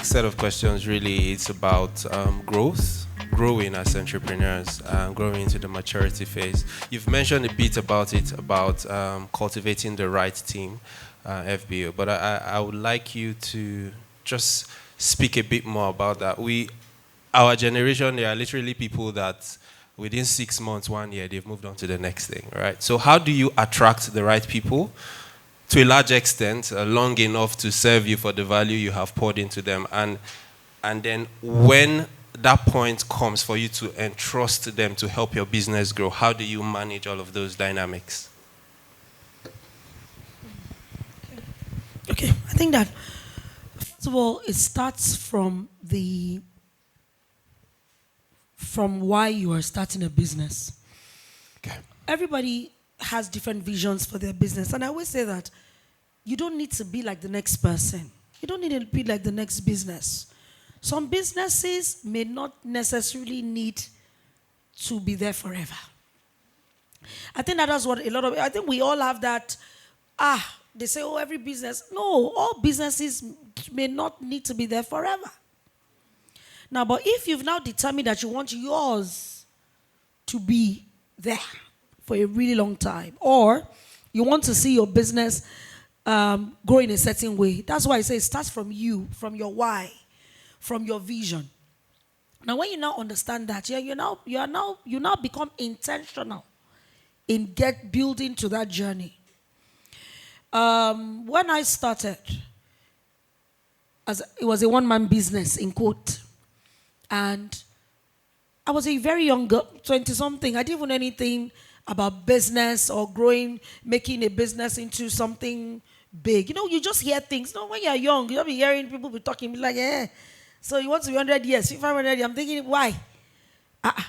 next set of questions really it's about growing as entrepreneurs, growing into the maturity phase. You've mentioned a bit about it, about cultivating the right team, FBO, but I would like you to just speak a bit more about that. Our generation, there are literally people that within 6 months, 1 year, they've moved on to the next thing, right? So how do you attract the right people to a large extent, long enough to serve you for the value you have poured into them? And then when that point comes for you to entrust them to help your business grow, how do you manage all of those dynamics? Okay, I think that, first of all, it starts from why you are starting a business. Okay. Everybody has different visions for their business. And I always say that you don't need to be like the next person. You don't need to be like the next business. Some businesses may not necessarily need to be there forever. I think that is what I think we all have that, they say, oh, every business. No, all businesses may not need to be there forever. Now, but if you've now determined that you want yours to be there for a really long time, or you want to see your business grow in a certain way, that's why I say it starts from you, from your why, from your vision. Now, when you now understand that, you now become intentional in building to that journey. When I started, it was a one-man business, in quote. And I was a very young girl, 20-something. I didn't even know anything about business or making a business into something big. You just hear things. When you're young, you'll be hearing people be talking, be like, yeah. So you want to be 100 years, 500 years. I'm thinking, why?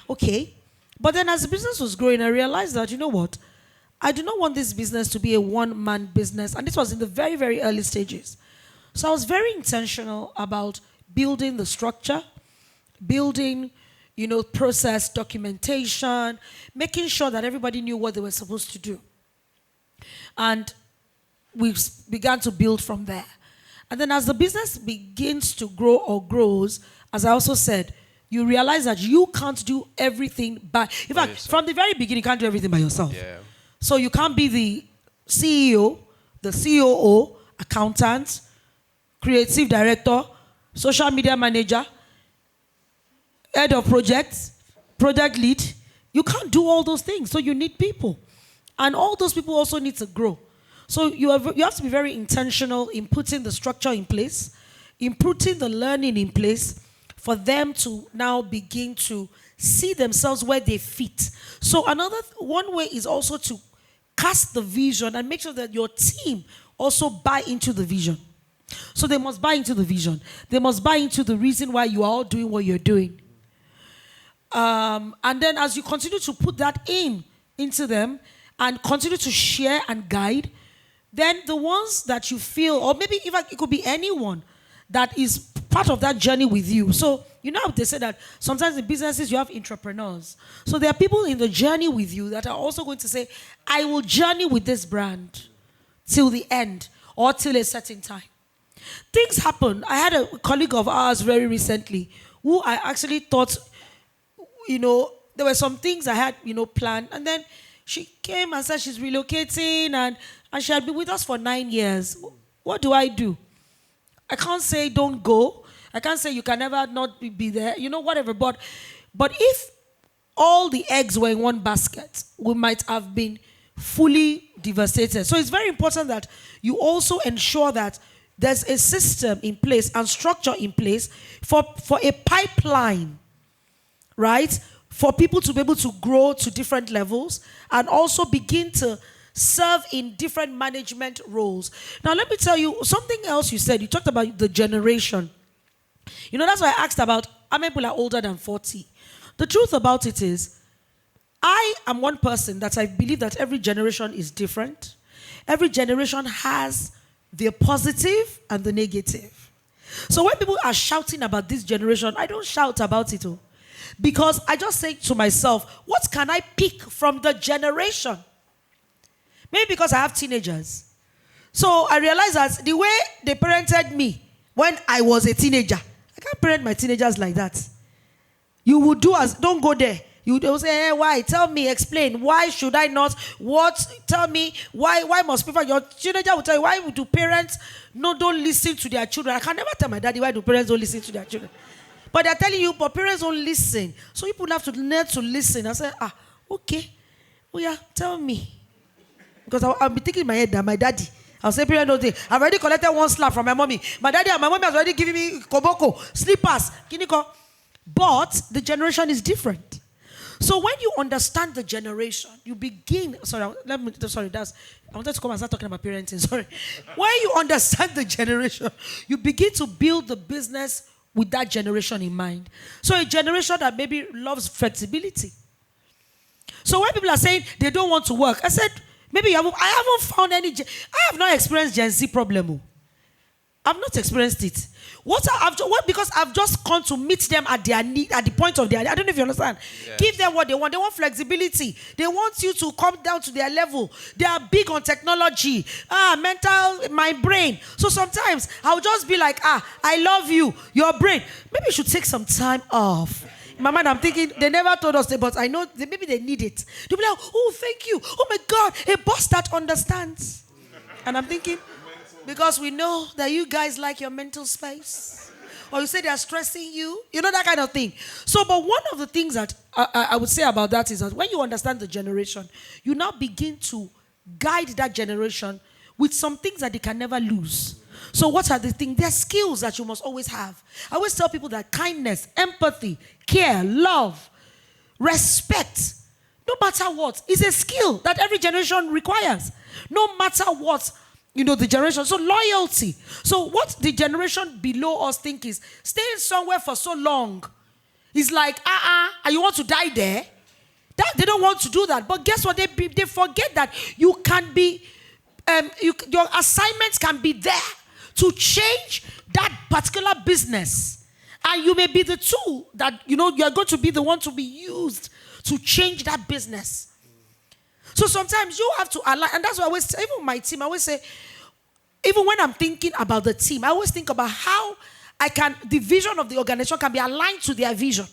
Okay. But then as the business was growing, I realized that, you know what? I do not want this business to be a one-man business. And this was in the very, very early stages. So I was very intentional about building the structure, building, process, documentation, making sure that everybody knew what they were supposed to do. And we began to build from there. And then as the business begins to grow or grows, as I also said, you realize that you can't do everything in fact, from the very beginning, you can't do everything by yourself. Yeah. So you can't be the CEO, the COO, accountant, creative director, social media manager, head of projects, project lead. You can't do all those things. So you need people. And all those people also need to grow. So you have to be very intentional in putting the structure in place, in putting the learning in place for them to now begin to see themselves where they fit. So one way is also to cast the vision and make sure that your team also buy into the vision. So they must buy into the vision. They must buy into the reason why you are all doing what you're doing. And then as you continue to put that into them and continue to share and guide, then the ones that you feel, or maybe even it could be anyone that is part of that journey with you. So, they say that sometimes in businesses you have entrepreneurs. So there are people in the journey with you that are also going to say, I will journey with this brand till the end or till a certain time. Things happen. I had a colleague of ours very recently who I actually thought, there were some things I had, planned. And then she came and said she's relocating and she had been with us for 9 years. What do? I can't say don't go. I can't say you can never not be there, whatever. But if all the eggs were in one basket, we might have been fully devastated. So it's very important that you also ensure that there's a system in place and structure in place for a pipeline, right? For people to be able to grow to different levels and also begin to serve in different management roles. Now, let me tell you something else you said. You talked about the generation. That's why I asked about how many people are older than 40. The truth about it is, I am one person that I believe that every generation is different. Every generation has the positive and the negative. So when people are shouting about this generation, I don't shout about it all. Because I just say to myself, what can I pick from the generation? Maybe because I have teenagers. So I realize that the way they parented me, when I was a teenager. I can't parent my teenagers like that. You would do as, don't go there. You will say, hey, why? Tell me, explain. Why should I not? What? Tell me, why must people? Your teenager will tell you, why do parents don't listen to their children? I can never tell my daddy, why do parents don't listen to their children? But they're telling you, but parents don't listen. So people have to learn to listen. I say, okay. Oh yeah, tell me. Because I'll be thinking in my head that my daddy, I'll say, parents don't think. I've already collected one slap from my mommy. My daddy and my mommy has already given me koboko, slippers, kiniko. But the generation is different. So when you understand the generation, you begin. I wanted to come and start talking about parenting. Sorry. When you understand the generation, you begin to build the business with that generation in mind. So a generation that maybe loves flexibility. So when people are saying they don't want to work, I said, maybe I haven't found any. I have not experienced Gen Z problem. I've not experienced it. Because I've just come to meet them at their need, at the point of their need. I don't know if you understand. Yes. Give them what they want. They want flexibility. They want you to come down to their level. They are big on technology. Mental, my brain. So sometimes I'll just be like, I love you, your brain. Maybe you should take some time off. In my mind, I'm thinking, they never told us, but I know maybe they need it. They'll be like, oh, thank you. Oh my God, a boss that understands. And I'm thinking, because we know that you guys like your mental space. Or you say they are stressing you. You know, that kind of thing. So, but one of the things that I would say about that is that when you understand the generation, you now begin to guide that generation with some things that they can never lose. So what are the things? There are skills that you must always have. I always tell people that kindness, empathy, care, love, respect, no matter what, is a skill that every generation requires. No matter what, the generation. So loyalty. So what the generation below us think is staying somewhere for so long is like, and you want to die there? They don't want to do that. But guess what? They forget that you can be, your assignments can be there to change that particular business. And you may be the tool that, you're going to be the one to be used to change that business. So sometimes you have to align, and that's why I always say, even my team, I always say, even when I'm thinking about the team, I always think about how the vision of the organization can be aligned to their vision.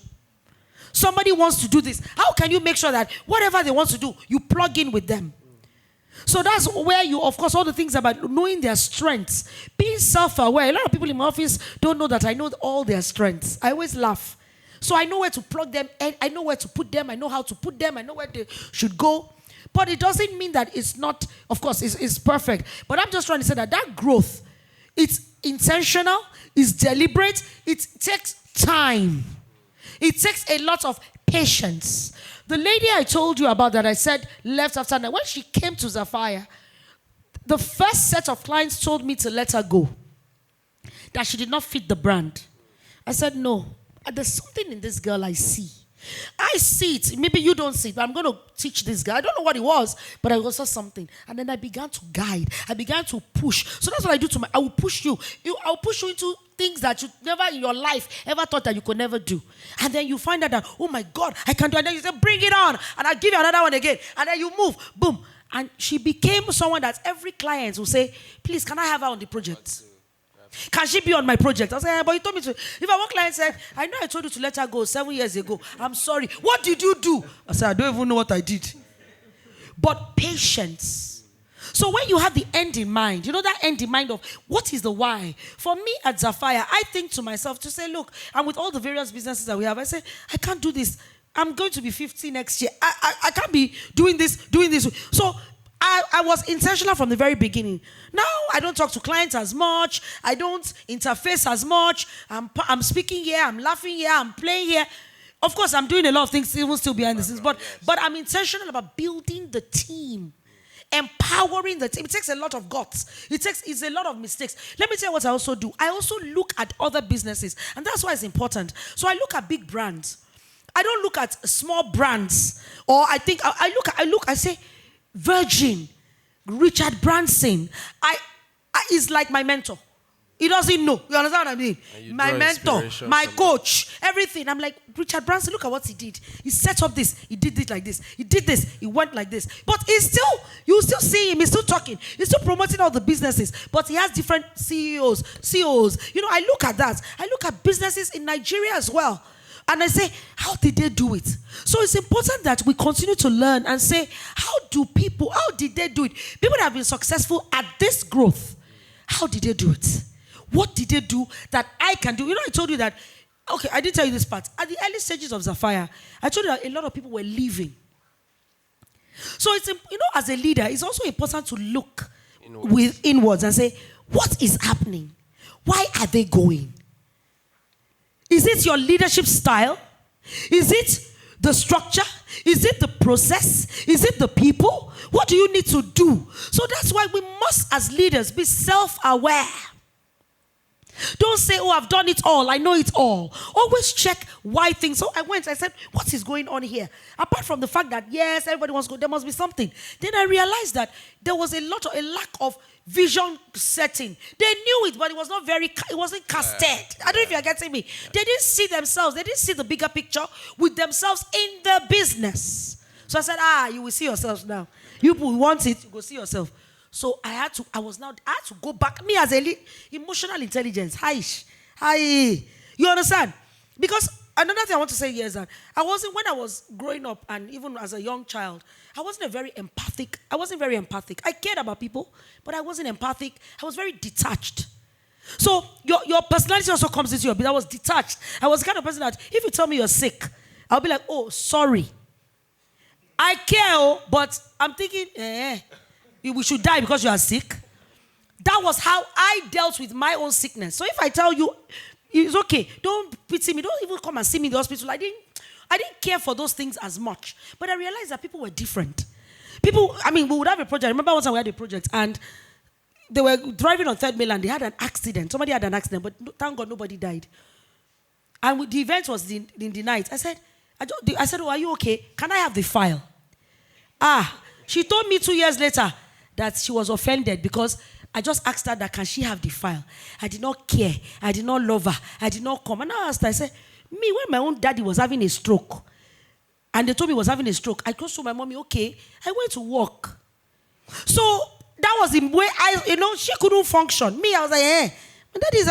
Somebody wants to do this. How can you make sure that whatever they want to do, you plug in with them? So that's where you, of course, all the things about knowing their strengths, being self-aware. A lot of people in my office don't know that I know all their strengths. I always laugh. So I know where to plug them, and I know where to put them, I know how to put them, I know where they should go. But it doesn't mean that it's not, of course, it's perfect. But I'm just trying to say that growth, it's intentional, it's deliberate, it takes time. It takes a lot of patience. The lady I told you about that I said left after that, when she came to Zapphaire, the first set of clients told me to let her go, that she did not fit the brand. I said, no, there's something in this girl I see. I see it. Maybe you don't see it, but I'm going to teach this guy. I don't know what it was, but I saw something. And then I began to guide. I began to push. So that's what I do I will push you. I'll push you into things that you never in your life ever thought that you could never do. And then you find out that, oh my God, I can do it. And then you say, bring it on. And I'll give you another one again. And then you move. Boom. And she became someone that every client will say, please, can I have her on the project? Can she be on my project? I said, but you told me to. If one client said, I know I told you to let her go 7 years ago. I'm sorry. What did you do? I said, I don't even know what I did. But patience. So when you have the end in mind, that end in mind of what is the why? For me at Zapphaire, I think to myself to say, look, and with all the various businesses that we have, I say, I can't do this. I'm going to be 50 next year. I can't be doing this. So I was intentional from the very beginning. Now I don't talk to clients as much. I don't interface as much. I'm speaking here. I'm laughing here. I'm playing here. Of course, I'm doing a lot of things even still behind the scenes. But I'm intentional about building the team, empowering the team. It takes a lot of guts. It's a lot of mistakes. Let me tell you what I also do. I also look at other businesses, and that's why it's important. So I look at big brands. I don't look at small brands. Or I think I say, Virgin, Richard Branson, is like my mentor. He doesn't know. You understand what I mean? My mentor, inspiration my from coach, everything. I'm like, Richard Branson, look at what he did. He set up this. He did it like this. He did this. He went like this. But you still see him. He's still talking. He's still promoting all the businesses. But he has different CEOs. You know, I look at that. I look at businesses in Nigeria as well. And I say, how did they do it? So it's important that we continue to learn and say, how did they do it? People that have been successful at this growth, how did they do it? What did they do that I can do? You know, I told you that, okay, I didn't tell you this part. At the early stages of Zapphaire, I told you that a lot of people were leaving. So it's, you know, as a leader, it's also important to look inwards and say, what is happening? Why are they going? Is it your leadership style? Is it the structure? Is it the process? Is it the people? What do you need to do? So that's why we must, as leaders, be self-aware. Don't say, oh, I've done it all. I know it all. Always check why things. So I said, what is going on here? Apart from the fact that, yes, everybody wants to go, there must be something. Then I realized that there was a lack of vision setting. They knew it, but it was not it wasn't casted. I don't know if you're getting me. Yeah. They didn't see themselves. They didn't see the bigger picture with themselves in the business. So I said, you will see yourselves now. You want it, you go see yourself. So I had to go back. Me as emotional intelligence. Hi. You understand? Because another thing I want to say here is that when I was growing up and even as a young child, I wasn't very empathic. I cared about people, but I wasn't empathic. I was very detached. So your personality also comes into your. But I was detached. I was the kind of person that if you tell me you're sick, I'll be like, oh, sorry. I care, but I'm thinking, we should die because you are sick. That was how I dealt with my own sickness. So if I tell you, it's okay, don't pity me, don't even come and see me in the hospital. I didn't care for those things as much. But I realized that people were different. We would have a project. I remember once we had a project and they were driving on 3rd Mainland. They had an accident. Somebody had an accident, but thank God nobody died. And the event was in the night. I said, oh, are you okay? Can I have the file? She told me 2 years later that she was offended because I just asked her that can she have the file. I did not care. I did not love her. I did not come. And I asked her, I said, me, when my own daddy was having a stroke, and they told me he was having a stroke, I close to my mommy, okay, I went to work. So that was the way she couldn't function. Me, I was like, my daddy is,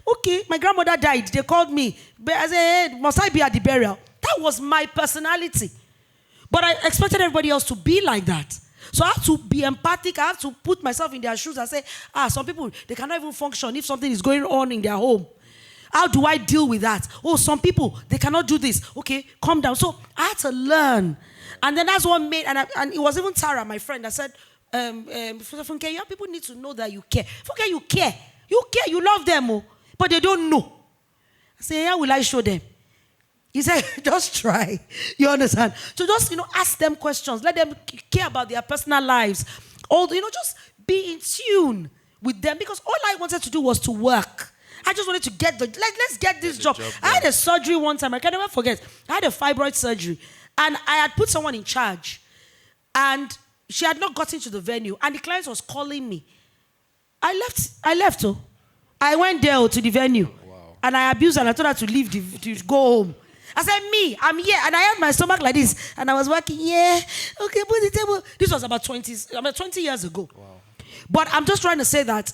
okay, my grandmother died. They called me. But I said, must I be at the burial? That was my personality. But I expected everybody else to be like that. So I have to be empathic. I have to put myself in their shoes and say, some people, they cannot even function if something is going on in their home. How do I deal with that? Oh, some people, they cannot do this. Okay, calm down. So I had to learn. And then that's what made, and it was even Tara, my friend, that said, Funke, your people need to know that you care. Funke, you care. You care, you love them, but they don't know. I say, how will I show them? He said, just try. You understand? So just, ask them questions. Let them care about their personal lives. Just be in tune with them. Because all I wanted to do was to work. I just wanted to let's get this job. I had a surgery one time. I can never forget. I had a fibroid surgery. And I had put someone in charge. And she had not gotten to the venue. And the client was calling me. I left. I went there to the venue. Wow. And I abused her and I told her to leave, to go home. I said, me, I'm here. And I had my stomach like this. And I was working, okay, put the table. This was about 20 years ago. Wow. But I'm just trying to say that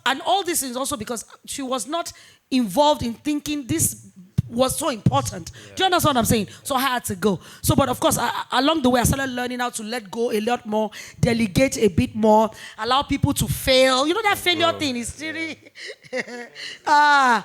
and all this is also because she was not involved in thinking this was so important. Yeah. Do you understand what I'm saying? So I had to go. So, but of course, along the way, I started learning how to let go a lot more, delegate a bit more, allow people to fail. You know that failure thing is really... allow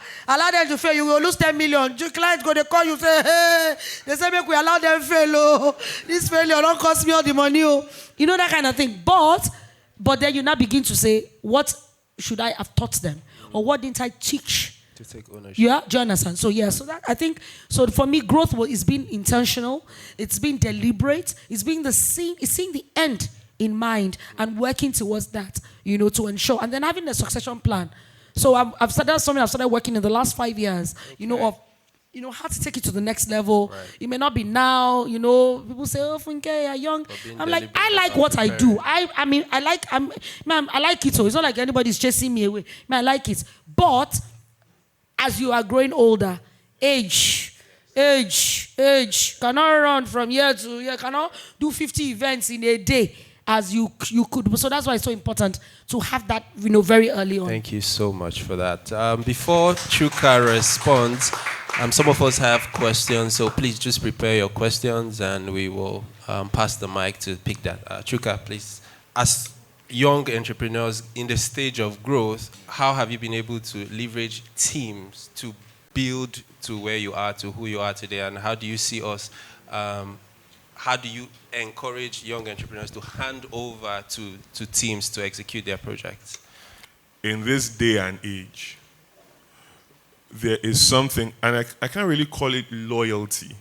them to fail. You will lose 10 million. Your clients go, they call you, say, hey, they say, make we allow them fail. Oh. This failure don't cost me all the money. Oh. You know that kind of thing. But then you now begin to say, what should I have taught them? Or what didn't I teach? To take ownership. Yeah, do you understand? So so that I think, so for me, growth is being intentional, it's being deliberate, it's seeing the end in mind and working towards that, to ensure, and then having a succession plan. So I've started working in the last 5 years, of how to take it to the next level. Right. It may not be now, people say, oh, Funke, you're young. I'm like, I like what I do. I mean, I like it. So it's not like anybody's chasing me away. I like it. But as you are growing older, age, cannot run from year to year, cannot do 50 events in a day as you could. So that's why it's so important to have that, very early on. Thank you so much for that. Before Chuka responds, some of us have questions, so please just prepare your questions and we will pass the mic to pick that. Chuka, please. As young entrepreneurs in the stage of growth, how have you been able to leverage teams to build to where you are, to who you are today, and how do you see us? How do you encourage young entrepreneurs to hand over to teams to execute their projects? In this day and age, there is something, and I can't really call it loyalty,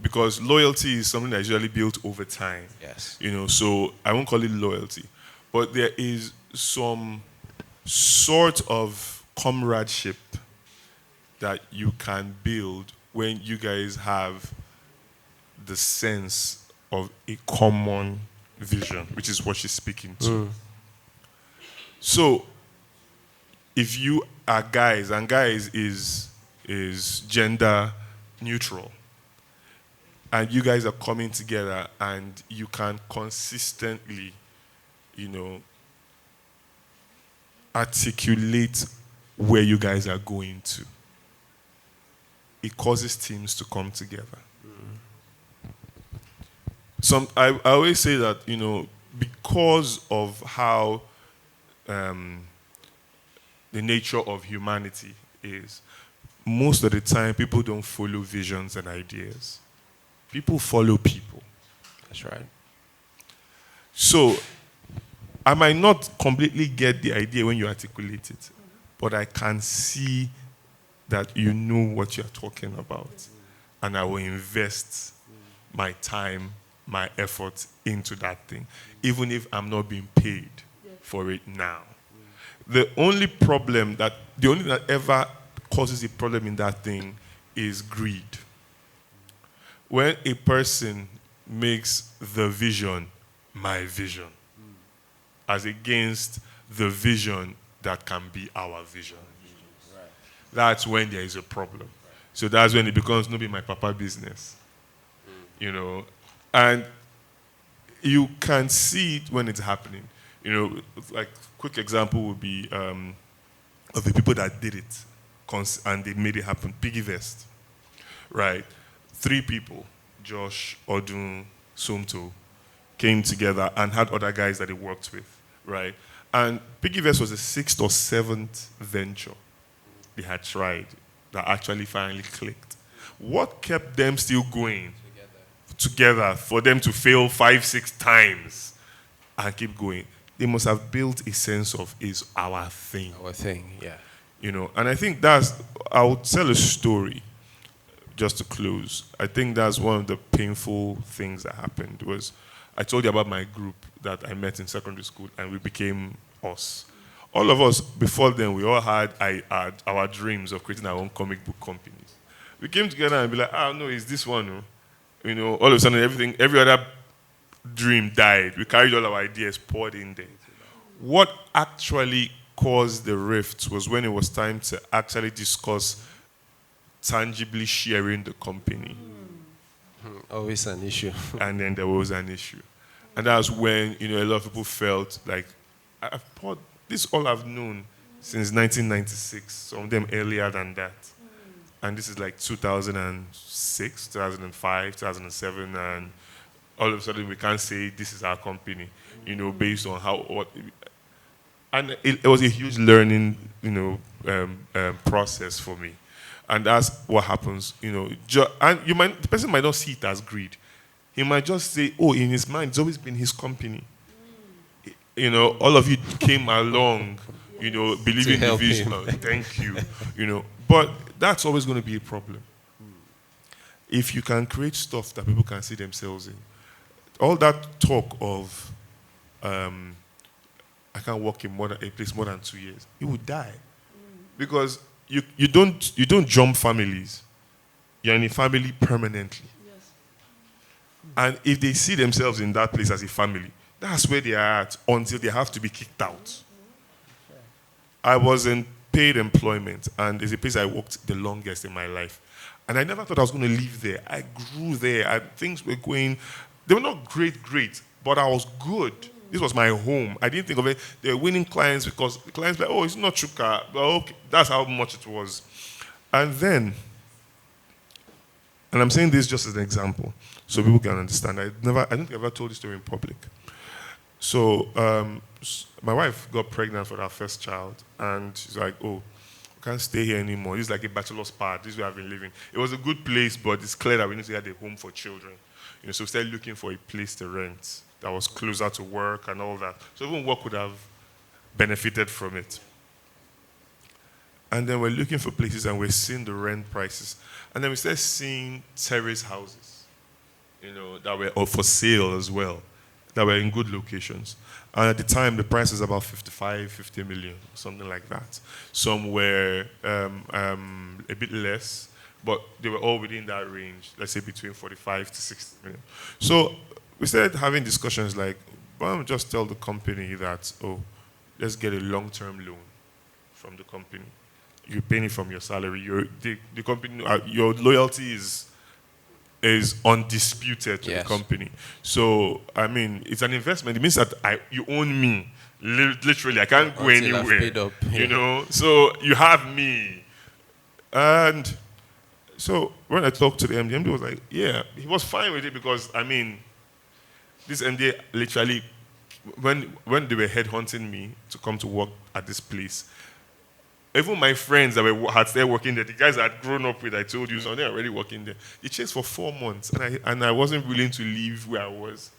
because loyalty is something that's usually built over time. Yes. So I won't call it loyalty. But there is some sort of comradeship that you can build when you guys have the sense of a common vision, which is what she's speaking to. So, if you are guys, and guys is gender neutral, and you guys are coming together and you can consistently, articulate where you guys are going to, it causes teams to come together. I always say that, because of how the nature of humanity is, most of the time people don't follow visions and ideas. People follow people. That's right. So I might not completely get the idea when you articulate it, but I can see that you know what you're talking about, and I will invest my time, my effort into that thing, even if I'm not being paid for it now. The only that ever causes a problem in that thing is greed. When a person makes the vision my vision, as against the vision that can be our vision, that's when there is a problem. So that's when it becomes no be my papa business, and you can see it when it's happening. Like quick example would be of the people that did it and they made it happen. Piggy Vest, right? 3 people, Josh, Odun, Sumto, came together and had other guys that they worked with, right? And Piggy Vest was the 6th or 7th venture they had tried that actually finally clicked. What kept them still going together for them to fail 5-6 times and keep going? They must have built a sense of is our thing. Our thing, yeah. And I think I'll tell a story just to close. I think that's one of the painful things that happened was I told you about my group that I met in secondary school and we became us. All of us, before then, we all had our dreams of creating our own comic book companies. We came together and be like, no, it's this one. All of a sudden, every other dream died. We carried all our ideas, poured in there. What actually caused the rift was when it was time to actually discuss tangibly sharing the company. Always an issue. And then there was an issue. And that's when, a lot of people felt like, I've poured this all I've known since 1996, some of them earlier than that. And this is like 2006, 2005, 2007, and all of a sudden we can't say this is our company, based on and it was a huge learning, process for me. And that's what happens, and the person might not see it as greed. He might just say, in his mind, it's always been his company. All of you came along, believing in the vision. Thank you, But that's always going to be a problem. If you can create stuff that people can see themselves in, all that talk of, I can't work in a place more than 2 years, it would die. Because you don't jump families You're in a family permanently. Yes. And if they see themselves in that place as a family, that's where they are at until they have to be kicked out. I was in paid employment, and it's a place I worked the longest in my life. And I never thought I was going to live there. I grew there, and things were going, they were not great, but I was good. This was my home. I didn't think of it. They were winning clients because the clients were like, oh, it's not Chuka. Well, okay, that's how much it was. And then, and I'm saying this just as an example, so people can understand. I don't think I ever told this story in public. So my wife got pregnant for our first child, and she's like, oh, I can't stay here anymore. This is like a bachelor's pad. This is where I've been living. It was a good place, but it's clear that we need to get a home for children. So we started looking for a place to rent that was closer to work and all that. So even work would have benefited from it. And then we're looking for places, and we're seeing the rent prices. And then we started seeing terrace houses, that were for sale as well, that were in good locations. And at the time, the price was about 50 million, something like that. Some were a bit less, but they were all within that range, let's say between 45 to 60 million. So we started having discussions like, why don't we just tell the company that, oh, let's get a long-term loan from the company. You're paying it from your salary. The company, your loyalty is undisputed to the company. So, I mean, it's an investment. It means that you own me. Literally, I can't go anywhere. Paid up. Yeah. So you have me. And so when I talked to the MD was like, yeah, he was fine with it because, I mean, this MD literally, when they were headhunting me to come to work at this place, even my friends that had started working there, the guys I had grown up with, I told you, so they're already working there. They chased for 4 months, and I wasn't willing to leave where I was.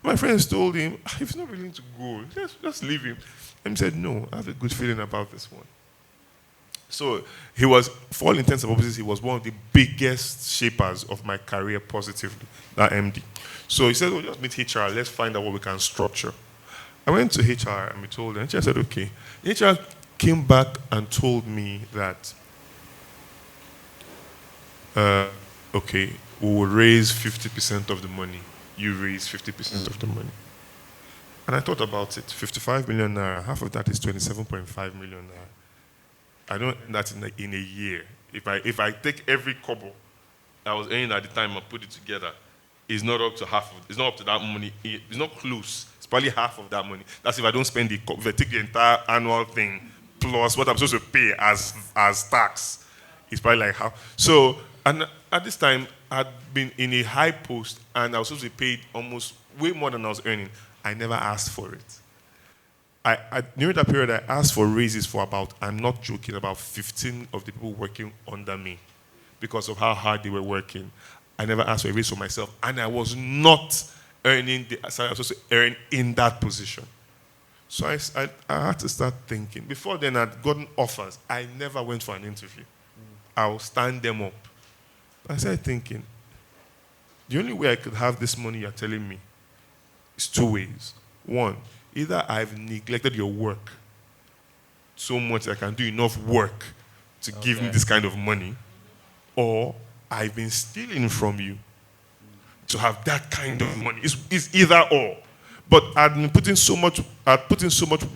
My friends told him, if he's not willing to go, just leave him. And he said, no, I have a good feeling about this one. So he was, for all intents and purposes, he was one of the biggest shapers of my career positively, that MD. So he said, well, just meet HR, let's find out what we can structure. I went to HR and we told them, HR said, okay. HR came back and told me that, okay, we will raise 50% of the money. You raise 50% of the money. And I thought about it. 55 million naira, half of that is 27.5 million naira. I don't earn that in a year. If I take every kobo I was earning at the time and put it together, it's not up to it's not up to that money. It's not close. It's probably half of that money. That's if I don't spend if I take the entire annual thing plus what I'm supposed to pay as tax. It's probably like half. So, and at this time, I'd been in a high post and I was supposed to be paid almost way more than I was earning. I never asked for it. During that period, I asked for raises for about, I'm not joking, about 15 of the people working under me because of how hard they were working. I never asked for a raise for myself, and I was not earning the salary I was supposed to earn in that position. So I had to start thinking. Before then, I'd gotten offers. I never went for an interview. I'll stand them up. I started thinking, the only way I could have this money you're telling me is 2 ways. One, either I've neglected your work so much I can do enough work to give me this kind of money, or I've been stealing from you to have that kind of money. It's either or. But I'd been putting so much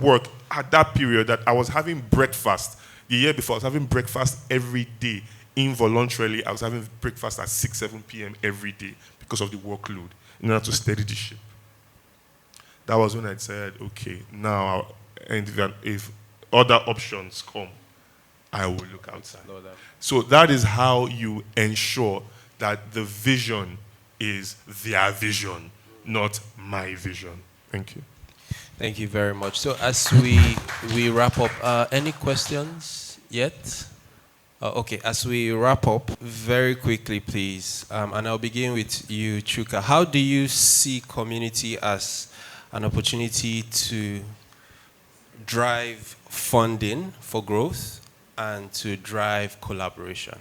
work at that period that I was having breakfast. The year before, I was having breakfast every day. Involuntarily, I was having breakfast at 6, 7 p.m. every day because of the workload in order to steady the ship. That was when I said, okay, now, and if other options come, I will look outside. So that is how you ensure that the vision is their vision, not my vision. Thank you. Thank you very much. So as we wrap up, any questions yet? Okay, as we wrap up, very quickly, please, and I'll begin with you, Chuka. How do you see community as an opportunity to drive funding for growth and to drive collaboration?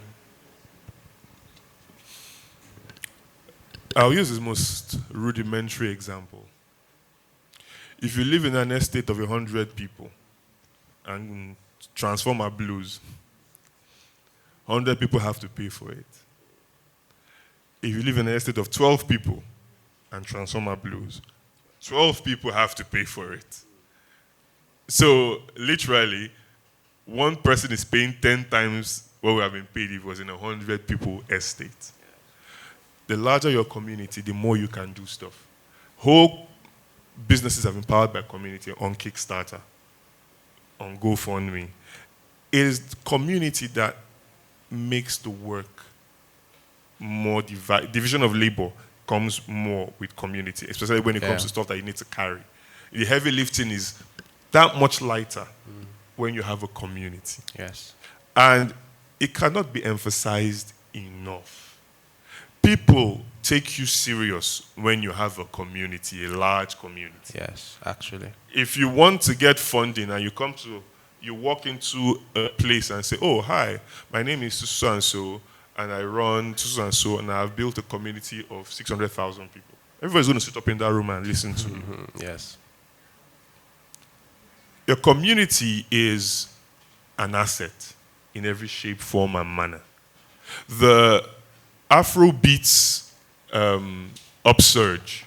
I'll use the most rudimentary example. If you live in an estate of 100 people and transformer blues, 100 people have to pay for it. if you live in an estate of 12 people and transformer blows, 12 people have to pay for it. So literally, one person is paying 10 times what we have been paid if it was in a 100 people estate. The larger your community, the more you can do stuff. Whole businesses have been powered by community on Kickstarter, on GoFundMe. It is the community that makes the work more division of labor comes more with community, especially when it comes to stuff that you need to carry. The heavy lifting is that much lighter when you have a community. Yes. And it cannot be emphasized enough. People take you serious when you have a community, a large community. Yes, actually. If you want to get funding and you walk into a place and say, oh, hi, my name is so-and-so, and I run so-and-so, and I've built a community of 600,000 people. Everybody's going to sit up in that room and listen to you. Yes. Your community is an asset in every shape, form, and manner. The Afrobeats upsurge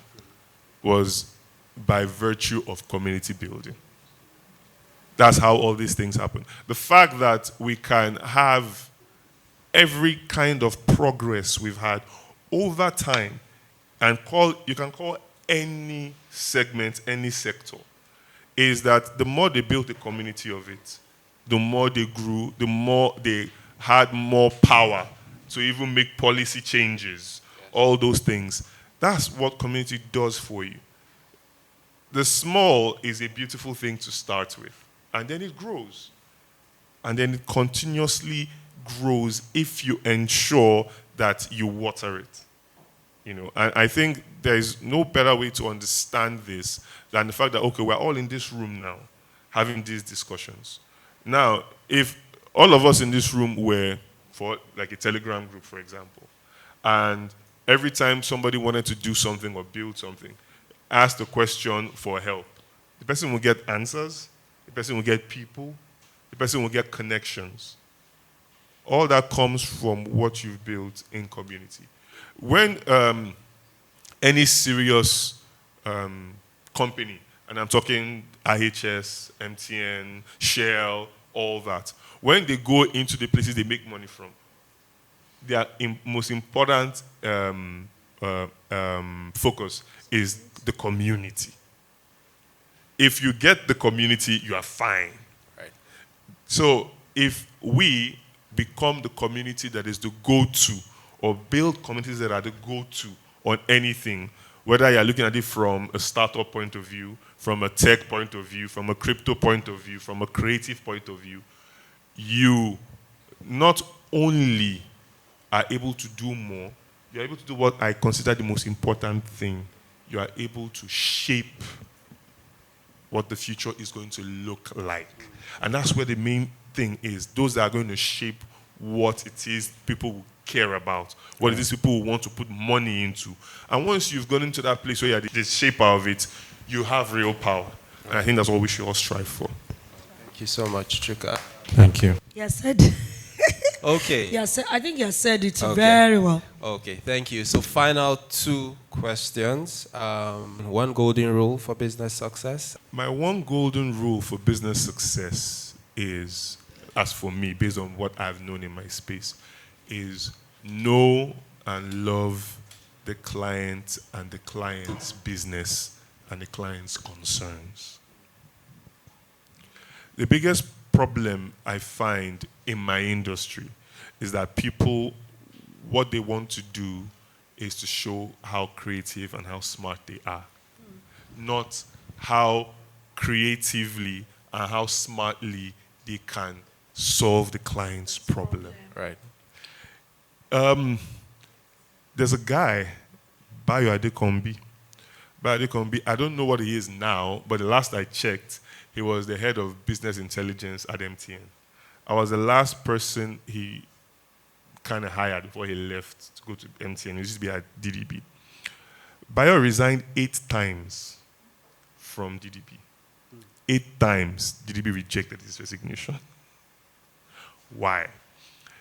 was by virtue of community building. That's how all these things happen. The fact that we can have every kind of progress we've had over time, and you can call any segment, any sector, is that the more they built a community of it, the more they grew, the more they had more power to even make policy changes, all those things. That's what community does for you. The small is a beautiful thing to start with, and then it grows. And then it continuously grows if you ensure that you water it. And I think there is no better way to understand this than the fact that, okay, we're all in this room now having these discussions. Now, if all of us in this room were for like a Telegram group, for example, and every time somebody wanted to do something or build something, ask the question for help, the person will get answers, the person will get people, the person will get connections. All that comes from what you've built in community. When any serious company, and I'm talking IHS, MTN, Shell, all that, when they go into the places they make money from, their most important focus is the community. If you get the community, you are fine. Right. So if we become the community that is the go-to, or build communities that are the go-to on anything, whether you're looking at it from a startup point of view, from a tech point of view, from a crypto point of view, from a creative point of view, you not only are able to do more, you're able to do what I consider the most important thing. You are able to shape what the future is going to look like. And that's where the main thing is. Those that are going to shape what it is people will care about, what it is people will want to put money into. And once you've gone into that place where you're the shaper of it, you have real power. And I think that's what we should all strive for. Thank you so much, Chika. Thank you. Yes, said. Okay. Yes, I think you have said it very well. Okay, thank you. So final two questions. One golden rule for business success. My one golden rule for business success is, as for me, based on what I've known in my space, is know and love the client and the client's business and the client's concerns. The biggest problem I find in my industry is that people, what they want to do is to show how creative and how smart they are, not how creatively and how smartly they can solve the client's problem. Right. There's a guy, Bayo Adekombi. Bayo Adekombi, I don't know what he is now, but the last I checked, he was the head of business intelligence at MTN. I was the last person he kind of hired before he left to go to MTN. He used to be at DDB. Bayo resigned 8 times from DDB. 8 times DDB rejected his resignation. Why?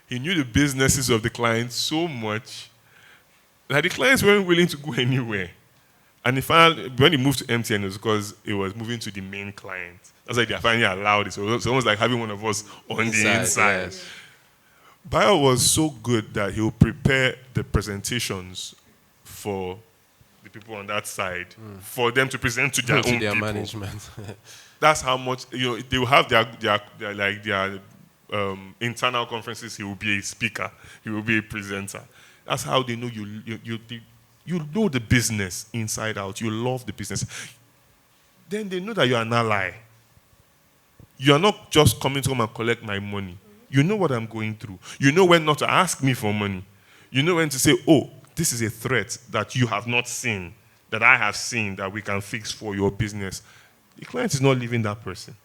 He knew the businesses of the clients so much Like the clients weren't willing to go anywhere. And when he moved to MTN, it was because it was moving to the main client. That's why they finally allowed it. So it's almost like having one of us on the inside. Yes. Bayo was so good that he would prepare the presentations for the people on that side for them to present to their own their people. management. That's how much, they will have their internal conferences. He will be a speaker. He will be a presenter. That's how they know you know the business inside out. You love the business. Then they know that you're an ally. You are not just coming to come and collect my money. You know what I'm going through. You know when not to ask me for money. You know when to say, oh, this is a threat that you have not seen, that I have seen, that we can fix for your business. The client is not leaving that person.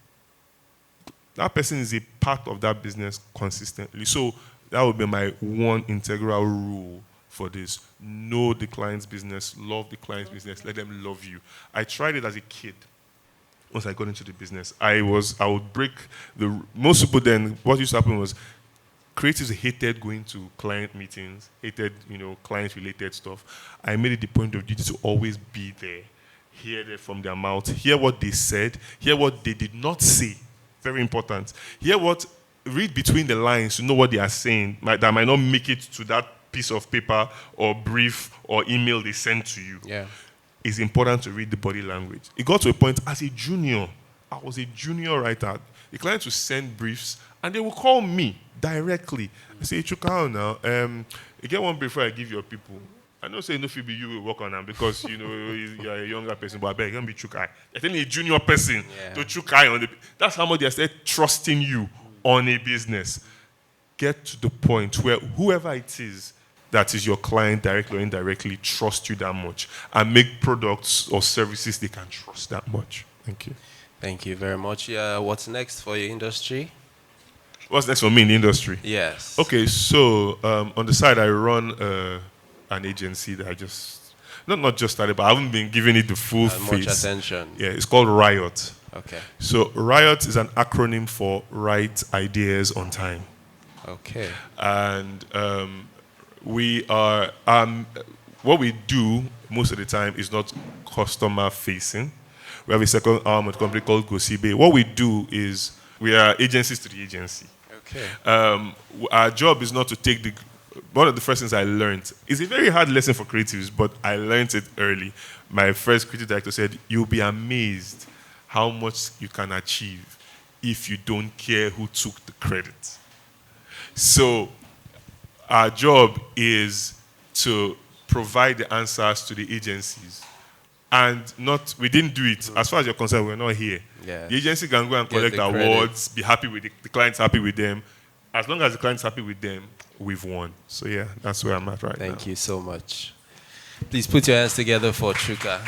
That person is a part of that business consistently. So that would be my one integral rule for this. Know the client's business, love the client's business, let them love you. I tried it as a kid. Once I got into the business, I would break most people then, what used to happen was creatives hated going to client meetings, hated, client-related stuff. I made it the point of duty to always be there, hear it from their mouth, hear what they said, hear what they did not say. Very important. Read between the lines to know what they are saying that might not make it to that piece of paper or brief or email they send to you. Yeah. It's important to read the body language. It got to a point as a junior, I was a junior writer. The clients would send briefs and they would call me directly. I say, Chuka, now, you get one brief before I give your people. I know say no Phoebe you will work on them because you're a younger person, but I beg, don't be Chukai. You're telling a junior person to Chukai on that's how much they start trusting you on a business. Get to the point where whoever it is that is your client, directly or indirectly, trust you that much and make products or services they can trust that much. Thank you. Thank you very much. What's next for your industry? What's next for me in the industry? Yes. Okay, so on the side, I run an agency that I just, not just started, but I haven't been giving it the full face. Much attention. Yeah, it's called Riot. Okay. So Riot is an acronym for Right Ideas on Time. Okay. And we are, what we do most of the time is not customer facing. We have a second arm of a company called Gosibe. What we do is we are agencies to the agency. Okay. Our job is not to take one of the first things I learned, it's a very hard lesson for creatives, but I learned it early. My first creative director said, you'll be amazed how much you can achieve if you don't care who took the credit. So our job is to provide the answers to the agencies. And we didn't do it. As far as you're concerned, we're not here. Yeah. The agency can go and collect awards, be happy with the client's happy with them. As long as the client's happy with them, we've won. So yeah, that's where I'm at right now. Thank you so much. Please put your hands together for Chuka.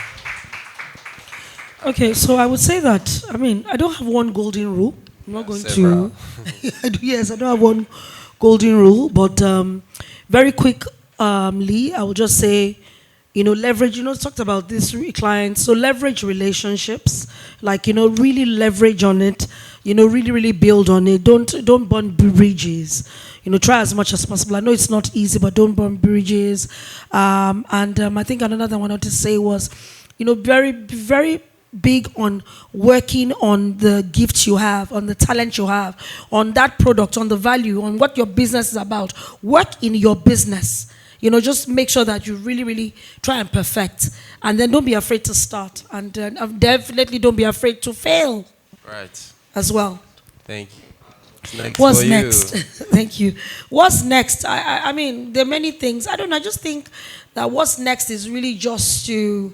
Okay, so I would say that, I don't have one golden rule. I'm not going several. to... Yes, I don't have one golden rule, but very quickly, I will just say, leverage, talked about this clients, so leverage relationships, really leverage on it, really, really build on it. Don't burn bridges. Try as much as possible. I know it's not easy, but don't burn bridges. I think another thing I wanted to say was, very, very big on working on the gifts you have, on the talent you have, on that product, on the value, on what your business is about. Work in your business. Just make sure that you really, really try and perfect. And then don't be afraid to start. And definitely don't be afraid to fail. Right. As well. Thank you. What's next? Thank you. What's next? I mean, there are many things. I don't know. I just think that what's next is really just to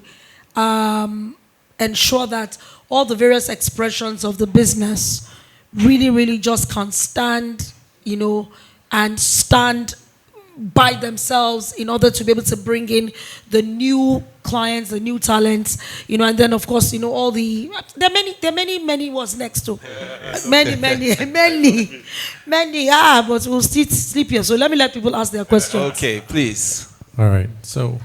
ensure that all the various expressions of the business really, really just can stand, and stand by themselves in order to be able to bring in the new clients, the new talents, and then of course, all there are many what's next to many, but we'll still sleep here. So let people ask their questions. Okay, please. All right. So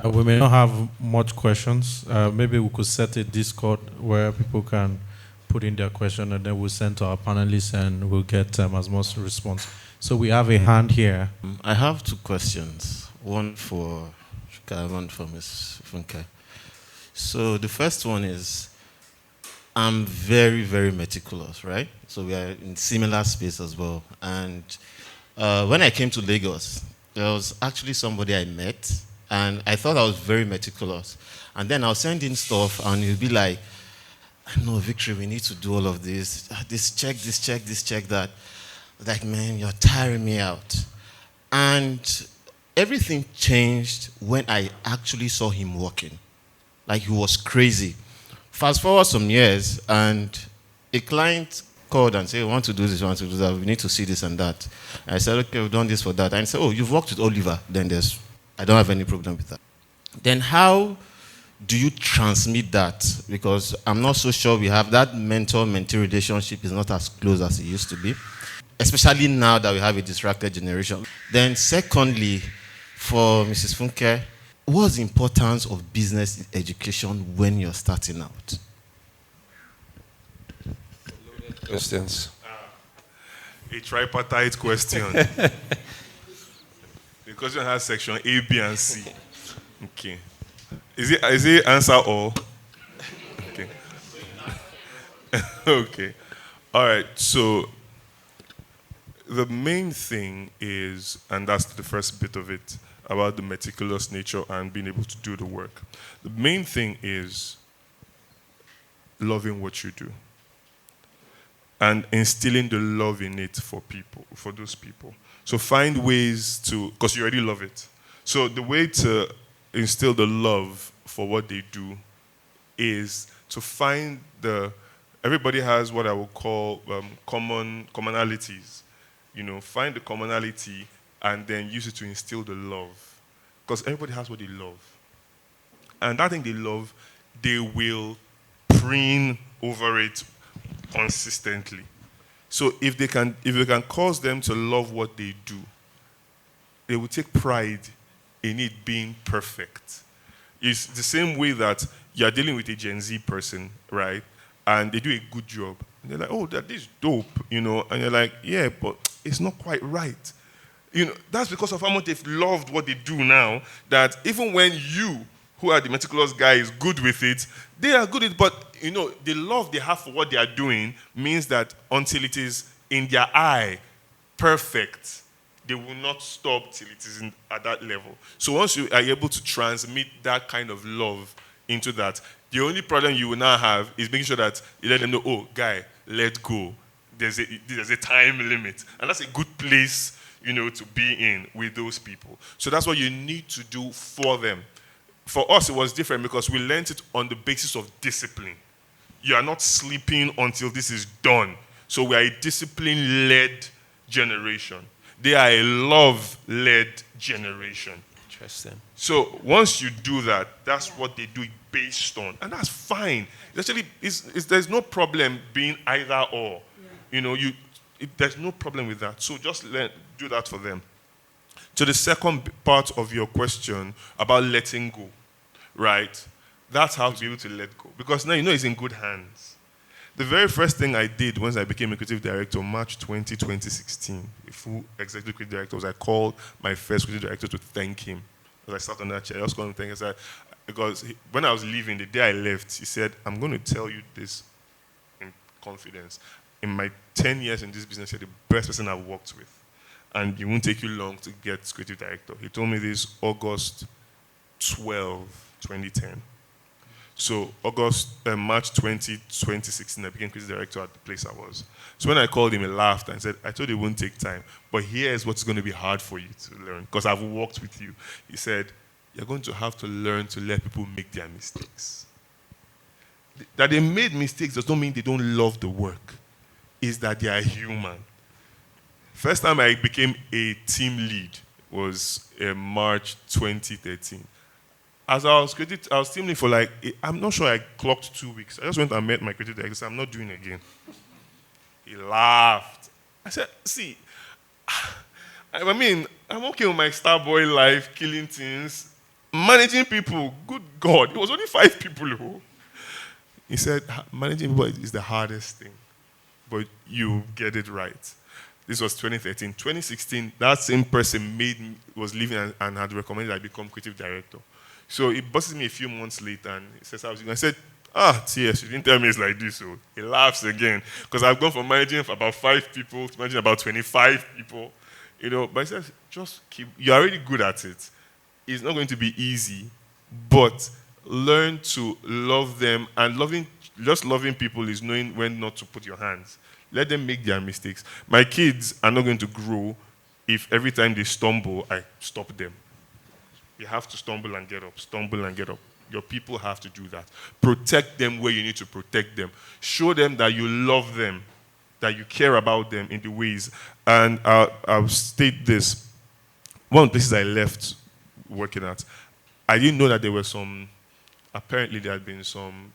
we may not have much questions. Maybe we could set a Discord where people can put in their question and then we'll send to our panelists and we'll get as much response. So we have a hand here. I have two questions. One for Shuka, one for Ms. Funke. So the first one is, I'm very, very meticulous, right? So we are in similar space as well. And when I came to Lagos, there was actually somebody I met, and I thought I was very meticulous. And then I'll send in stuff, and he'll be like, no, Victory, we need to do all of this. This check, that. Like, man, you're tiring me out. And everything changed when I actually saw him working. Like, he was crazy. Fast forward some years, and a client called and said, we want to do this, we want to do that, we need to see this and that. And I said, okay, we've done this for that. And I said, oh, you've worked with Oliver. Then I don't have any problem with that. Then how do you transmit that? Because I'm not so sure we have that mentor-mentee relationship is not as close as it used to be, especially now that we have a distracted generation. Then secondly, for Mrs. Funke, what's the importance of business education when you're starting out? Questions. A tripartite question. The question has section A, B, and C. Okay. Is it answer all? Okay. Okay. All right. So the main thing is, and that's the first bit of it, about the meticulous nature and being able to do the work. The main thing is loving what you do and instilling the love in it for people, for those people. So find ways to, because you already love it. So the way to instill the love for what they do is to find everybody has what I would call commonalities. You know, find the commonality and then use it to instill the love. Because everybody has what they love. And that thing they love, they will preen over it consistently. So if they can cause them to love what they do, they will take pride in it being perfect. It's the same way that you're dealing with a Gen Z person, right? And they do a good job. And they're like, oh, that is dope, you know? And you're like, yeah, but it's not quite right. You know, that's because of how much they've loved what they do now, that even when you, who are the meticulous guy, is good with it, they are good at it, but, you know, the love they have for what they are doing means that until it is in their eye perfect, they will not stop till it is at that level. So once you are able to transmit that kind of love into that, the only problem you will now have is making sure that you let them know, oh, guy, let go. There's a time limit. And that's a good place, you know, to be in with those people. So that's what you need to do for them. For us, it was different because we learned it on the basis of discipline. You are not sleeping until this is done. So we are a discipline-led generation. They are a love-led generation. Interesting. So once you do that, that's what they do it based on. And that's fine. Actually, there's no problem being either or. Yeah. You know, there's no problem with that. So just do that for them. To the second part of your question about letting go, right? That's how to be able to let go. Because now you know it's in good hands. The very first thing I did once I became a creative director, March 2016, a full executive creative director, was I called my first creative director to thank him. As I sat on that chair, I just called him to thank him. I said, because when I was leaving, the day I left, he said, I'm going to tell you this in confidence. In my 10 years in this business, you're the best person I've worked with. And it won't take you long to get creative director. He told me this August 12, 2010. So March 20, 2016, I became creative director at the place I was. So when I called him, he laughed and said, I told you it won't take time, but here's what's going to be hard for you to learn, because I've worked with you. He said, you're going to have to learn to let people make their mistakes. That they made mistakes does not mean they don't love the work. It's that they are human. First time I became a team lead was in March 2013. As I was team lead for I'm not sure I clocked 2 weeks. I just went and met my creative director and said, I'm not doing it again. He laughed. I said, see, I mean, I'm okay with my star boy life, killing things, managing people. Good God, it was only 5 people who. He said, managing people is the hardest thing, but you get it right. This was 2013. 2016, that same person was leaving and had recommended I become creative director. So he buzzes me a few months later and he says, I said, TS, you didn't tell me it's like this. So he laughs again. Because I've gone from managing about 5 people to managing about 25 people. But he says, just you're already good at it. It's not going to be easy, but learn to love them. And loving people is knowing when not to put your hands. Let them make their mistakes. My kids are not going to grow if every time they stumble, I stop them. You have to stumble and get up, stumble and get up. Your people have to do that. Protect them where you need to protect them. Show them that you love them, that you care about them in the ways. And I'll state this. One of the places I left working at, I didn't know that apparently there had been some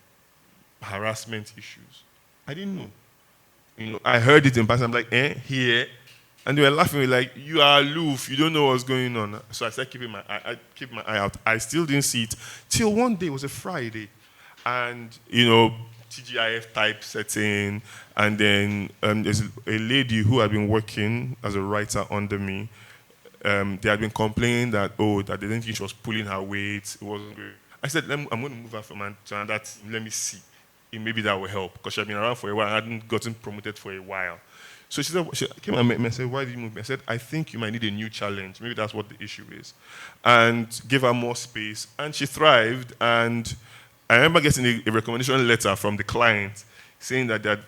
harassment issues. I didn't know. I heard it in passing. I'm like, here? And they were laughing, like, you are aloof, you don't know what's going on. So I started keeping my eye out. I still didn't see it till one day, it was a Friday. And, TGIF type setting. And then there's a lady who had been working as a writer under me. They had been complaining that they didn't think she was pulling her weight. It wasn't great. I said, I'm going to move her from another team. Let me see. Maybe that will help. Because she had been around for a while. I hadn't gotten promoted for a while. So she came and met me and said, why did you move me? I said, I think you might need a new challenge. Maybe that's what the issue is. And give her more space. And she thrived. And I remember getting a recommendation letter from the client saying that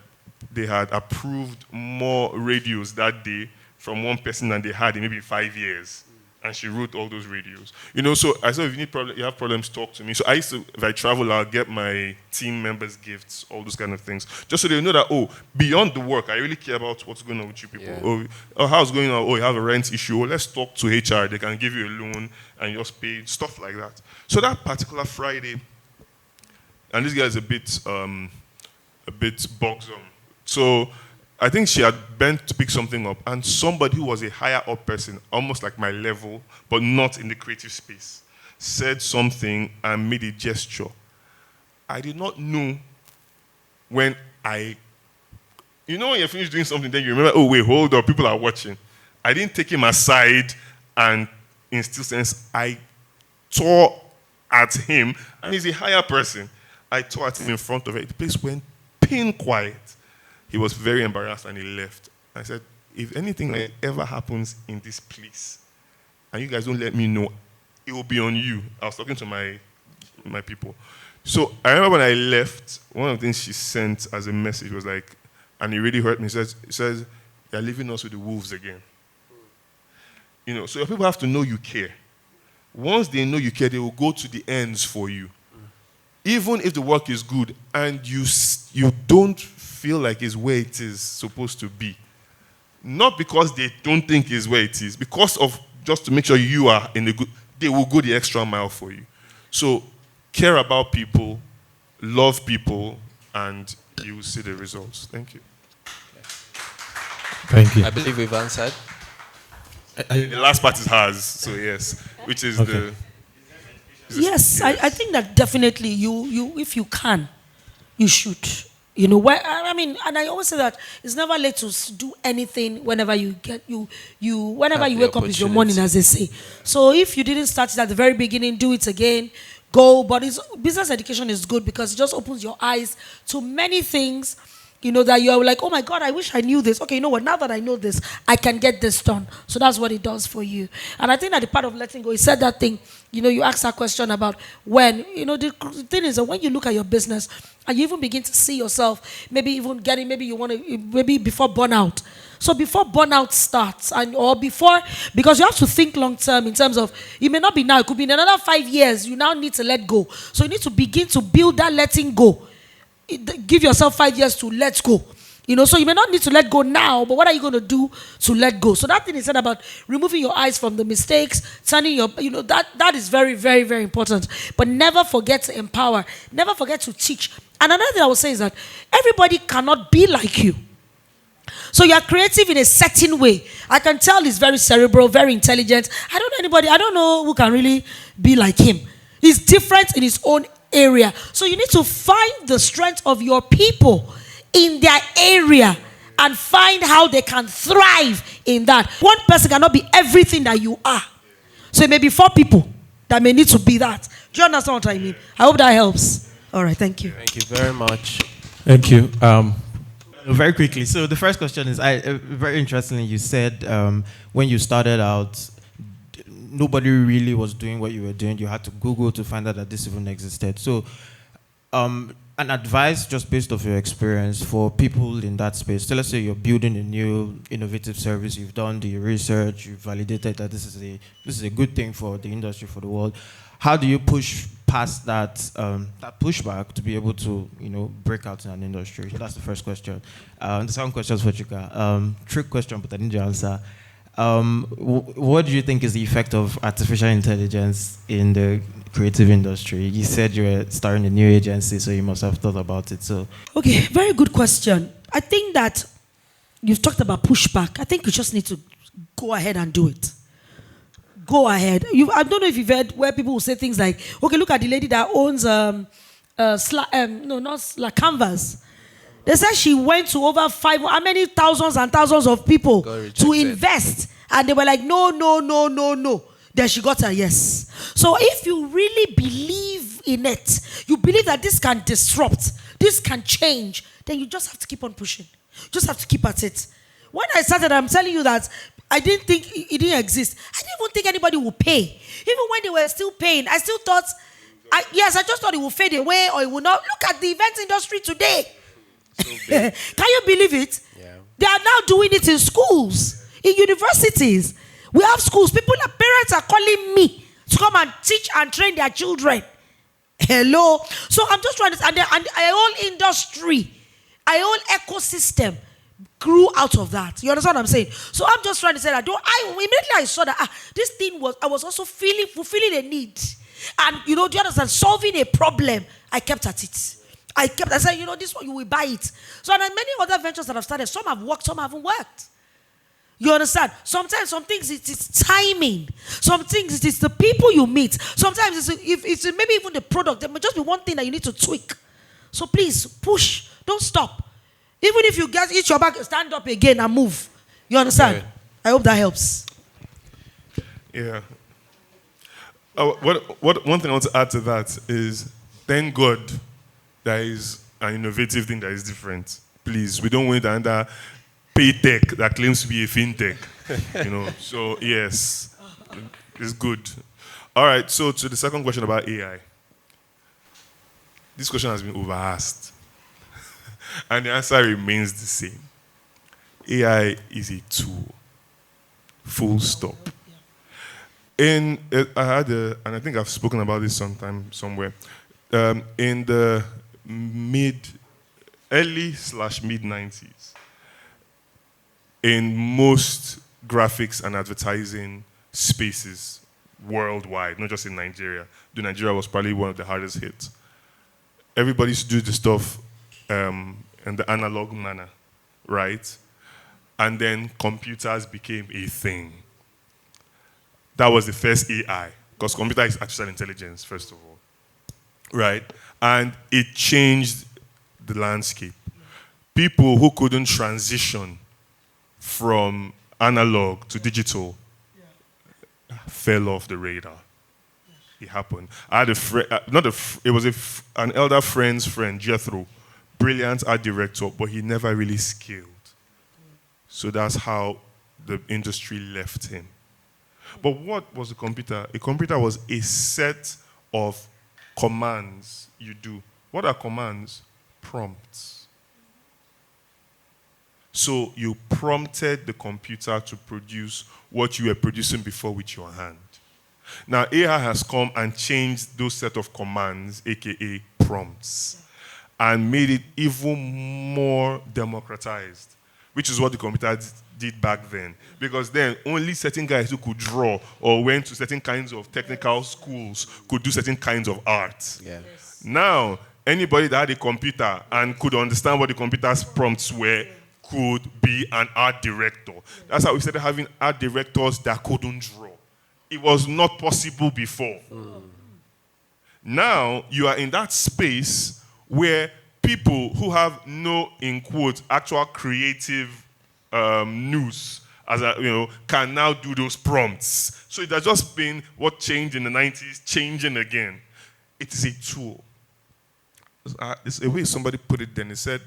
they had approved more radios that day from one person than they had in maybe 5 years. And she wrote all those radios. So I said, if you have problems, talk to me. So I used to, if I travel, I'll get my team members gifts, all those kind of things. Just so they know that, beyond the work, I really care about what's going on with you people. Yeah. How's going on? You have a rent issue. Let's talk to HR. They can give you a loan and you're just paid, stuff like that. So that particular Friday, and this guy is a bit bugsome. So I think she had bent to pick something up, and somebody who was a higher up person, almost like my level, but not in the creative space, said something and made a gesture. I did not know when when you're finished doing something, then you remember, wait, hold up, people are watching. I didn't take him aside and instill sense. I tore at him, and he's a higher person. I tore at him in front of it. The place went pin quiet. He was very embarrassed and he left. I said, if anything like ever happens in this place and you guys don't let me know, it will be on you. I was talking to my people. So I remember when I left, one of the things she sent as a message was like, and it really hurt me, it says, you're leaving us with the wolves again. So your people have to know you care. Once they know you care, they will go to the ends for you. Even if the work is good and you don't feel like it's where it is supposed to be. Not because they don't think it's where it is, because of just to make sure you are in the good, they will go the extra mile for you. So care about people, love people, and you will see the results. Thank you. Thank you. I believe we've answered. The last part is hers, so yes, which is okay. Yes, I think that definitely you if you can, you should. And I always say that it's never late to do anything whenever you whenever you wake up is your morning, as they say. So if you didn't start it at the very beginning, do it again, go. But business education is good because it just opens your eyes to many things, that you're like, oh my God, I wish I knew this. Okay, you know what, now that I know this, I can get this done. So that's what it does for you. And I think that the part of letting go, he said that thing, you asked that question about when, the thing is that when you look at your business and you even begin to see yourself, maybe even maybe you want to, maybe before burnout. So before burnout starts because you have to think long term in terms of, it may not be now, it could be in another 5 years, you now need to let go. So you need to begin to build that letting go. Give yourself 5 years to let go. So you may not need to let go now, but what are you going to do to let go? So that thing is said about removing your eyes from the mistakes, turning that is very, very, very important. But never forget to empower. Never forget to teach. And another thing I would say is that everybody cannot be like you. So you are creative in a certain way. I can tell he's very cerebral, very intelligent. I don't know who can really be like him. He's different in his own area. So you need to find the strength of your people in their area and find how they can thrive in that. One person cannot be everything that you are. So it may be 4 people that may need to be that. Do you understand what I mean? I hope that helps. All right, thank you. Thank you very much. Thank you. Very quickly. So the first question is, very interestingly, you said when you started out, nobody really was doing what you were doing. You had to Google to find out that this even existed. So an advice just based off your experience for people in that space. So let's say you're building a new innovative service, you've done the research, you've validated that this is a good thing for the industry, for the world. How do you push past that pushback to be able to, break out in an industry? That's the first question. The second question is for Chika. Trick question, but I need your answer. What do you think is the effect of artificial intelligence in the creative industry? You said you were starting a new agency, so you must have thought about it. So, okay, very good question. I think that you've talked about pushback. I think you just need to go ahead and do it. Go ahead. I don't know if you've heard where people will say things like, okay, look at the lady that owns Canvas. They said she went to over how many thousands and thousands of people to invest. And they were like, no. Then she got a yes. So if you really believe in it, you believe that this can disrupt, this can change, then you just have to keep on pushing. You just have to keep at it. When I started, I'm telling you that I didn't think it didn't exist. I didn't even think anybody would pay. Even when they were still paying, I still thought, I just thought it would fade away or it would not. Look at the event industry today. So can you believe it? Yeah. They are now doing it in schools, in universities. We have schools. Parents are calling me to come and teach and train their children. Hello. So I'm just trying to, and our whole industry, our whole ecosystem grew out of that. You understand what I'm saying? So I'm just trying to say that immediately I saw that this thing I was also fulfilling a need. And do you understand? Solving a problem. I kept at it. I said, this one, you will buy it. So and many other ventures that I've started, some have worked, some haven't worked. You understand? Sometimes some things it's timing. Some things it is the people you meet. Sometimes it's maybe even the product. There may just be one thing that you need to tweak. So please push. Don't stop. Even if you get eat your back, stand up again and move. You understand? Okay. I hope that helps. Yeah. One thing I want to add to that is, thank God there is an innovative thing that is different. Please, we don't want another pay tech that claims to be a fintech. So yes, it's good. All right, so to the second question about AI. This question has been over-asked. And the answer remains the same. AI is a tool. Full stop. And I think I've spoken about this somewhere. In the early/mid 90s, in most graphics and advertising spaces worldwide, not just in Nigeria. Nigeria was probably one of the hardest hit. Everybody used to do the stuff in the analog manner, right? And then computers became a thing. That was the first AI, because computer is artificial intelligence, first of all, right? And it changed the landscape. People who couldn't transition from analog to digital fell off the radar. It happened. I had a friend, it was an elder friend's friend, Jethro, brilliant art director, but he never really scaled. So that's how the industry left him. But what was a computer? A computer was a set of commands you do. What are commands? Prompts. So you prompted the computer to produce what you were producing before with your hand. Now AI has come and changed those set of commands, aka prompts, and made it even more democratized, which is what the computer did back then. Because then only certain guys who could draw or went to certain kinds of technical schools could do certain kinds of art. Yeah. Yes. Now, anybody that had a computer and could understand what the computer's prompts were could be an art director. That's how we started having art directors that couldn't draw. It was not possible before. Now, you are in that space where people who have no, in quotes, actual creative news, can now do those prompts. So it has just been what changed in the 90s, changing again. It is a tool. It's a way somebody put it then. It said,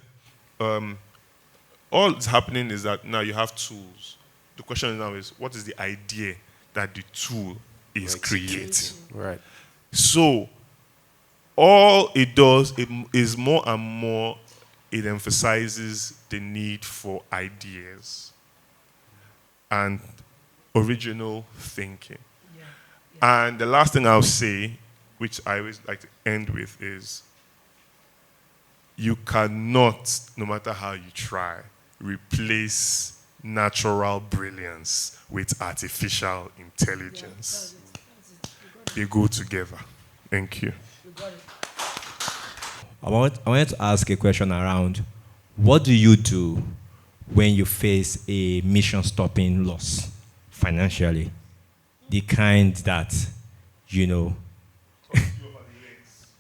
all that's happening is that now you have tools. The question now is, what is the idea that the tool is creating? Right. So, all it does is more and more, it emphasizes the need for ideas and original thinking. Yeah. Yeah. And the last thing I'll say, which I always like to end with, is you cannot, no matter how you try, replace natural brilliance with artificial intelligence. They go together. Thank you. I wanted to ask a question around, what do you do when you face a mission-stopping loss financially? The kind that,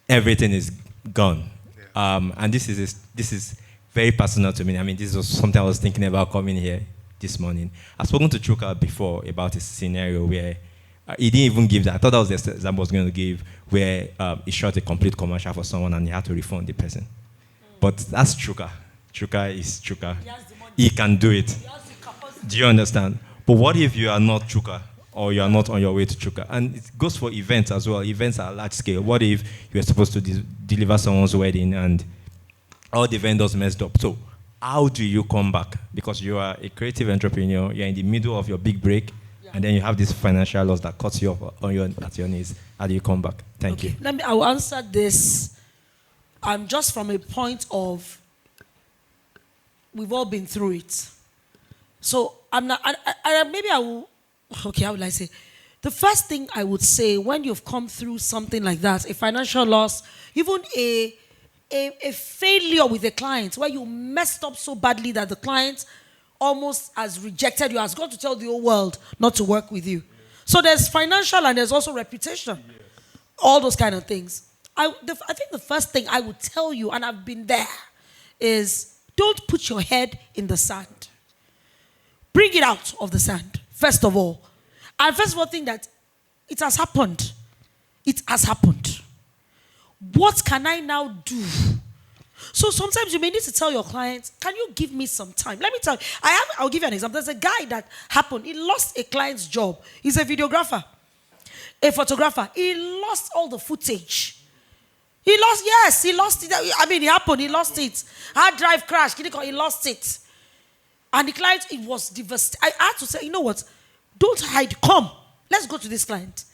everything is gone. And this is very personal to me. I mean, this was something I was thinking about coming here this morning. I've spoken to Chuka before about a scenario where he didn't even give that. I thought that was the example I was going to give, where he shot a complete commercial for someone and he had to refund the person. But that's Chuka. Chuka is Chuka. He can do it. Do you understand? But what if you are not Chuka, or you are not on your way to Chuka? And it goes for events as well. Events are large scale. What if you are supposed to deliver someone's wedding and all the vendors messed up? So how do you come back? Because you are a creative entrepreneur, you're in the middle of your big break, and then you have this financial loss that cuts you off at your knees. How do you come back? Thank you. I will answer this just from a point of, we've all been through it. So maybe I will, okay, how would I say? The first thing I would say when you've come through something like that, a financial loss, even a failure with a client where you messed up so badly that the client almost has rejected you, has got to tell the whole world not to work with you. Yeah. So there's financial and there's also reputation. Yeah. All those kind of things. I think the first thing I would tell you, and I've been there, is don't put your head in the sand. Bring it out of the sand, first of all. And first of all, think that it has happened. It has happened. What can I now do? So sometimes you may need to tell your clients, can you give me some time? Let me tell you, I'll give you an example. There's a guy that happened. He lost a client's job. He's a videographer, a photographer. He lost all the footage. He lost it. I mean, it happened. He lost it. Hard drive crashed. He lost it. And the client, it was devastating. I had to say, you know what? Don't hide. Come. Let's go to this client.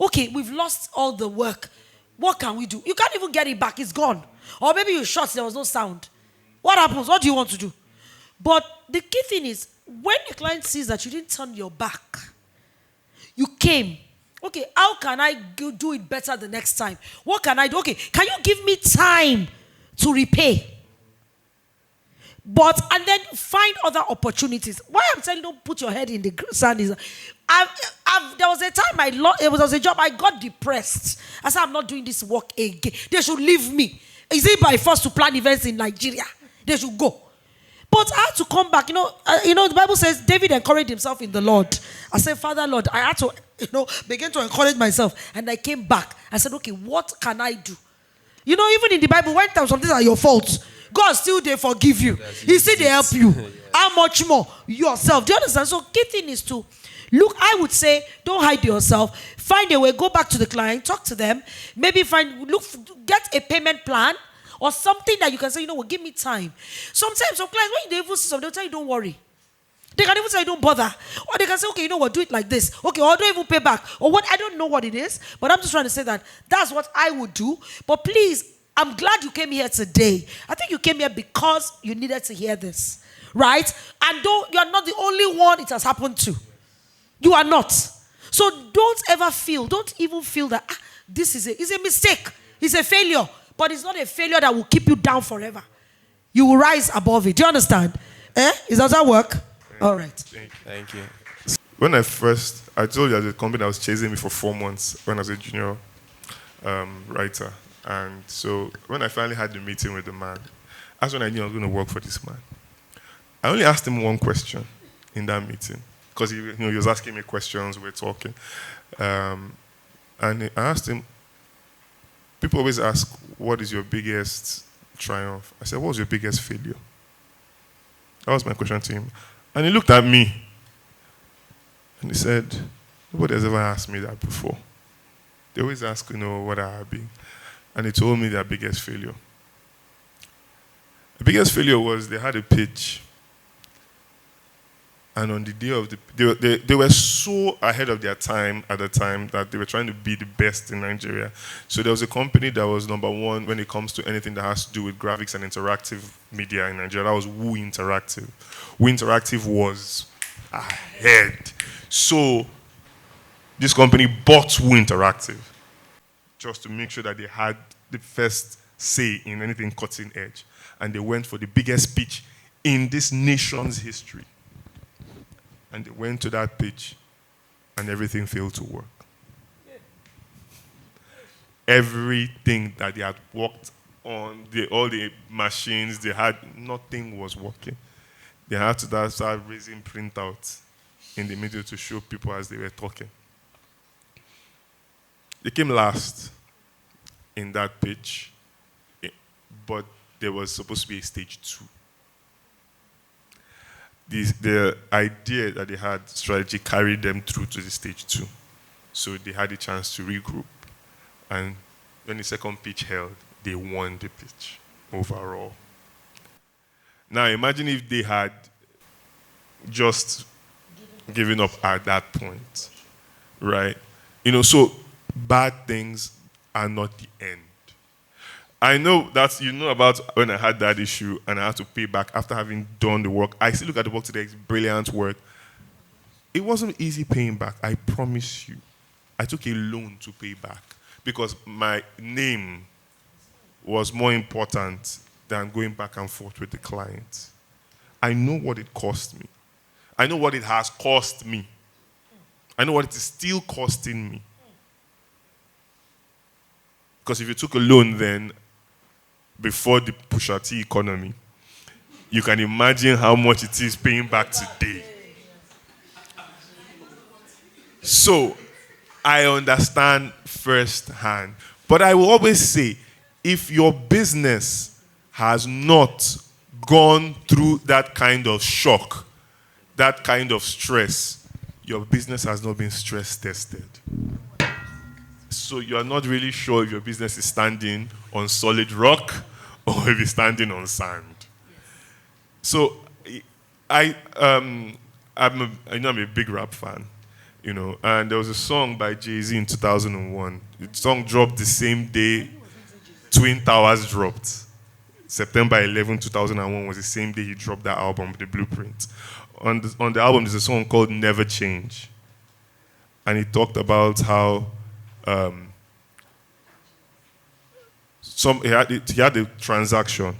Okay, we've lost all the work. What can we do? You can't even get it back. It's gone. Or maybe you shot, there was no sound. What happens? What do you want to do? But the key thing is, when the client sees that you didn't turn your back, you came. Okay, how can I do it better the next time? What can I do? Okay, can you give me time to repay? And then find other opportunities. Why I'm telling you don't put your head in the sand is, there was a time it was a job, I got depressed. I said, I'm not doing this work again. They should leave me. Is it by force to plan events in Nigeria? They should go. But I had to come back. The Bible says David encouraged himself in the Lord. I said, Father, Lord, I had to, begin to encourage myself. And I came back. I said, okay, what can I do? Even in the Bible, when some things are your fault, God still they forgive you. He still they help you. Yes. How much more? Yourself. Do you understand? So key thing is to look, I would say, don't hide yourself. Find a way, go back to the client, talk to them. Maybe get a payment plan or something that you can say, give me time. Sometimes some clients, when they even see something, they'll tell you, don't worry. They can even say, don't bother. Or they can say, okay, do it like this. Okay, or don't even pay back. Or what, I don't know what it is, but I'm just trying to say that that's what I would do. But please, I'm glad you came here today. I think you came here because you needed to hear this, right? And you're not the only one it has happened to. You are not. So don't even feel that this is a mistake. It's a failure. But it's not a failure that will keep you down forever. You will rise above it. Do you understand? Does that work? All right. Thank you. When I told you there's a company that was chasing me for 4 months when I was a junior writer. And so when I finally had the meeting with the man, that's when I knew I was going to work for this man. I only asked him one question in that meeting because he was asking me questions, we were talking. And I asked him, people always ask, what is your biggest triumph? I said, what was your biggest failure? That was my question to him. And he looked at me and he said, nobody has ever asked me that before. They always ask, what I have been. And he told me their biggest failure. The biggest failure was they had a pitch. And on the day of they were so ahead of their time at the time that they were trying to be the best in Nigeria. So there was a company that was number one when it comes to anything that has to do with graphics and interactive media in Nigeria. That was Woo Interactive. Woo Interactive was ahead. So this company bought Woo Interactive just to make sure that they had the first say in anything cutting edge. And they went for the biggest pitch in this nation's history. And they went to that pitch, and everything failed to work. Everything that they had worked on, all the machines they had, nothing was working. They had to start raising printouts in the middle to show people as they were talking. They came last in that pitch, but there was supposed to be a stage 2. The idea that they had, strategy, carried them through to the stage 2. So they had a chance to regroup. And when the second pitch held, they won the pitch overall. Now imagine if they had just given up at that point, right? So bad things are not the end. I know that about when I had that issue and I had to pay back after having done the work. I still look at the work today, it's brilliant work. It wasn't easy paying back, I promise you. I took a loan to pay back because my name was more important than going back and forth with the client. I know what it cost me. I know what it has cost me. I know what it is still costing me. Because if you took a loan then, before the Pusha T economy, you can imagine how much it is paying back today. So, I understand firsthand. But I will always say, if your business has not gone through that kind of shock, that kind of stress, your business has not been stress tested. So you are not really sure if your business is standing on solid rock or if it's standing on sand. So I'm a big rap fan, and there was a song by Jay-Z in 2001. The song dropped the same day Twin Towers dropped. September 11, 2001 was the same day he dropped that album, The Blueprint. On the album, there's a song called Never Change. And he talked about how he had a transaction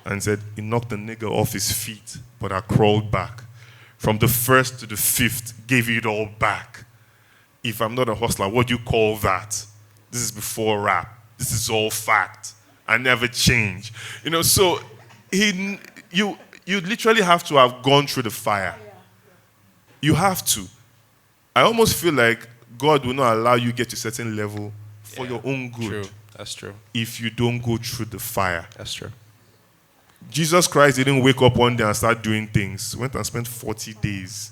and said he knocked the nigga off his feet, but I crawled back. From the first to the fifth, gave it all back. If I'm not a hustler, what do you call that? This is before rap. This is all fact. I never change. So you literally have to have gone through the fire. You have to. I almost feel like God will not allow you to get to a certain level for your own good. True. That's true. If you don't go through the fire. That's true. Jesus Christ didn't wake up one day and start doing things. He went and spent 40 days,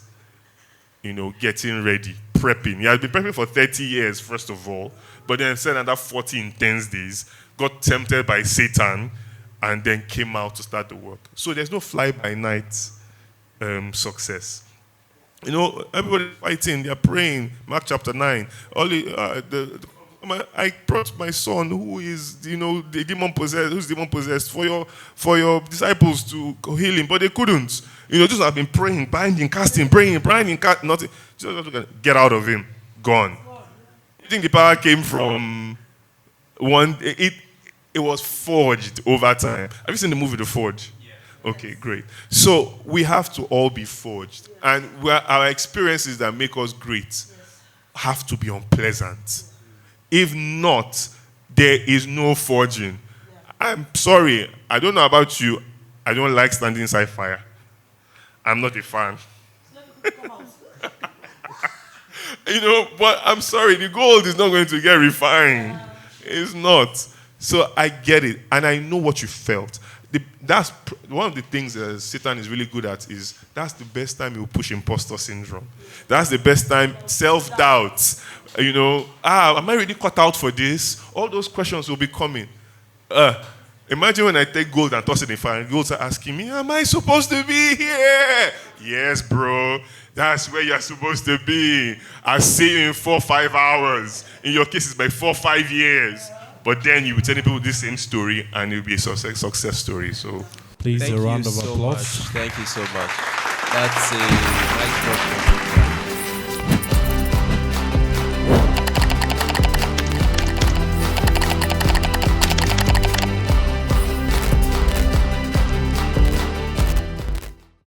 getting ready, prepping. He had been prepping for 30 years, first of all, but then said another 40 intense days, got tempted by Satan, and then came out to start the work. So there's no fly-by-night success. Everybody fighting, they're praying. Mark chapter 9. I brought my son who is, the demon-possessed, who's demon-possessed for your disciples to heal him, but they couldn't. Just have been praying, binding, casting, praying, binding, casting, nothing. Just get out of him. Gone. You think the power came from one? It was forged over time. Have you seen the movie The Forge? Yeah. Okay, great. So we have to all be forged. And our experiences that make us great have to be unpleasant. If not, there is no forging. I'm sorry. I don't know about you. I don't like standing inside fire. I'm not a fan. But I'm sorry. The gold is not going to get refined. It's not. So I get it. And I know what you felt. That's one of the things that Satan is really good at is that's the best time he will push imposter syndrome. That's the best time, self-doubt. Am I really cut out for this? All those questions will be coming. Imagine when I take gold and toss it in fire and gold are asking me, am I supposed to be here? Yes, bro. That's where you're supposed to be. I'll see you in 4-5 hours. In your case, it's by 4-5 years. But then you will tell people this same story and it will be a success story. So please, thank a round you of so applause. Much. Thank you so much. That's a nice